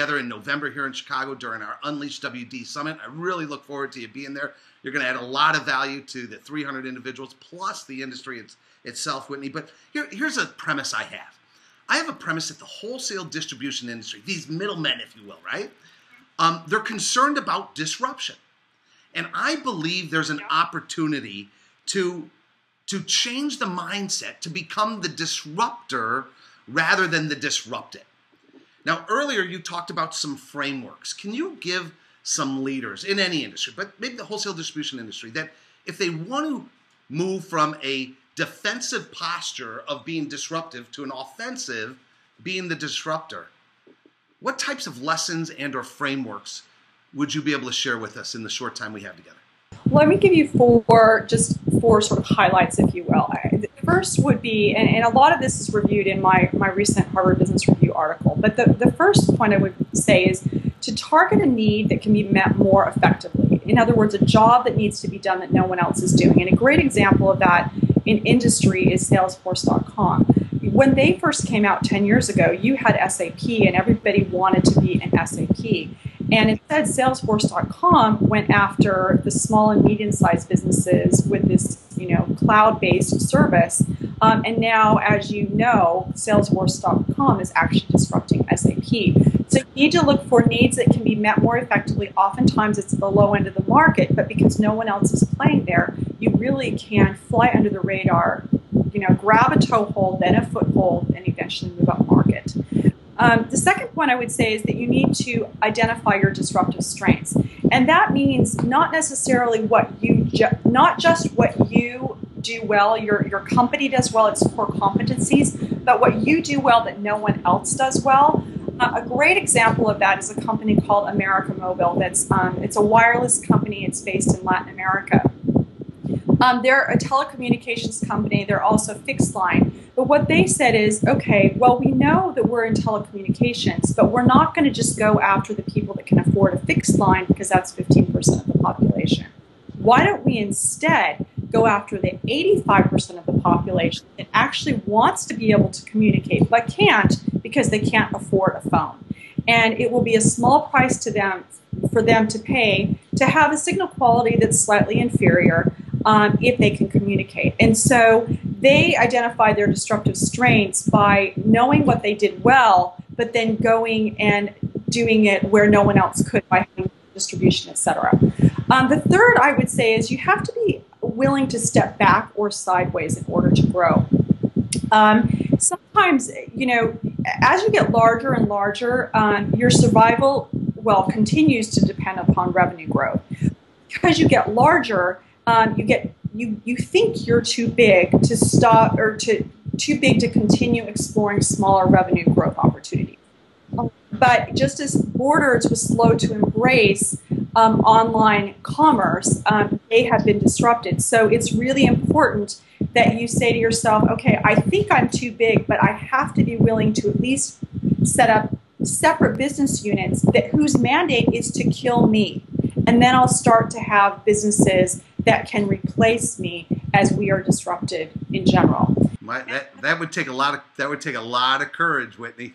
together in November here in Chicago during our Unleash WD Summit. I really look forward to you being there. You're going to add a lot of value to the 300 individuals plus the industry itself, Whitney. But here's a premise I have. I have a premise that the wholesale distribution industry, these middlemen, if you will, right? They're concerned about disruption. And I believe there's an opportunity to change the mindset, to become the disruptor rather than the disrupted. Now, earlier you talked about some frameworks. Can you give some leaders in any industry, but maybe the wholesale distribution industry, that if they want to move from a defensive posture of being disruptive to an offensive, being the disruptor, what types of lessons and or frameworks would you be able to share with us in the short time we have together? Let me give you four sort of highlights, if you will. The first would be, and a lot of this is reviewed in my recent Harvard Business Review article, but the first point I would say is to target a need that can be met more effectively. In other words, a job that needs to be done that no one else is doing. And a great example of that in industry is Salesforce.com. When they first came out 10 years ago, you had SAP and everybody wanted to be an SAP. And instead, Salesforce.com went after the small and medium-sized businesses with this, cloud-based service. And now, as you know, Salesforce.com is actually disrupting SAP. So you need to look for needs that can be met more effectively. Oftentimes, it's the low end of the market, but because no one else is playing there, you really can fly under the radar, grab a toehold, then a foothold, and eventually move up market. The second point I would say is that you need to identify your disruptive strengths. And that means not necessarily not just what you do well, your company does well, its core competencies, but what you do well that no one else does well. A great example of that is a company called America Mobile. It's a wireless company. It's based in Latin America. They're a telecommunications company. They're also fixed line. But what they said is, okay, well, we know that we're in telecommunications, but we're not going to just go after the people that can afford a fixed line because that's 15% of the population. Why don't we instead go after the 85% of the population that actually wants to be able to communicate but can't because they can't afford a phone? And it will be a small price to them for them to pay to have a signal quality that's slightly inferior if they can communicate. And so they identify their disruptive strengths by knowing what they did well, but then going and doing it where no one else could by having distribution, etc. The third, I would say, is you have to be willing to step back or sideways in order to grow. Sometimes, as you get larger and larger, your survival, continues to depend upon revenue growth. Because you get larger, you think you're too big to stop or too big to continue exploring smaller revenue growth opportunities. But just as Borders was slow to embrace online commerce, they have been disrupted. So it's really important that you say to yourself, okay, I think I'm too big, but I have to be willing to at least set up separate business units whose mandate is to kill me. And then I'll start to have businesses that can replace me as we are disrupted in general. That would take a lot of courage, Whitney.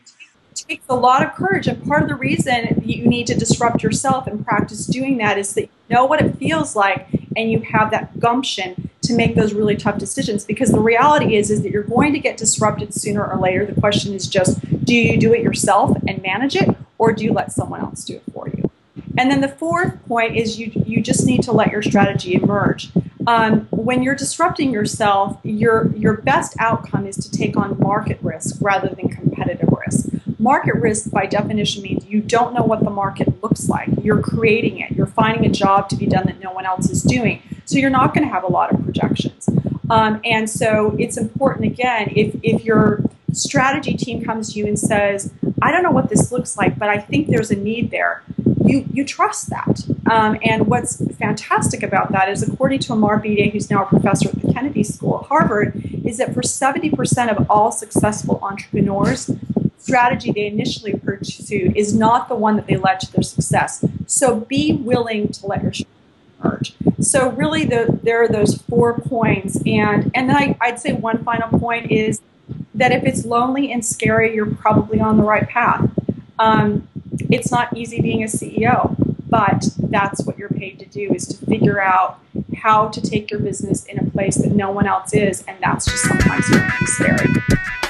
It takes a lot of courage, and part of the reason you need to disrupt yourself and practice doing that is that you know what it feels like and you have that gumption to make those really tough decisions, because the reality is that you're going to get disrupted sooner or later. The question is just, do you do it yourself and manage it, or do you let someone else do it for you? And then the fourth point is you just need to let your strategy emerge. When you're disrupting yourself, your best outcome is to take on market risk rather than competitive risk. Market risk, by definition, means you don't know what the market looks like. You're creating it. You're finding a job to be done that no one else is doing. So you're not going to have a lot of projections. And so it's important, again, if your strategy team comes to you and says, I don't know what this looks like, but I think there's a need there, you trust that. And what's fantastic about that is, according to Amar Bide, who's now a professor at the Kennedy School at Harvard, is that for 70% of all successful entrepreneurs, strategy they initially pursued is not the one that they led to their success. So be willing to let your strategy emerge. So really there are those 4 points. And then I'd say one final point is that if it's lonely and scary, you're probably on the right path. It's not easy being a CEO, but that's what you're paid to do, is to figure out how to take your business in a place that no one else is, and that's just sometimes very scary.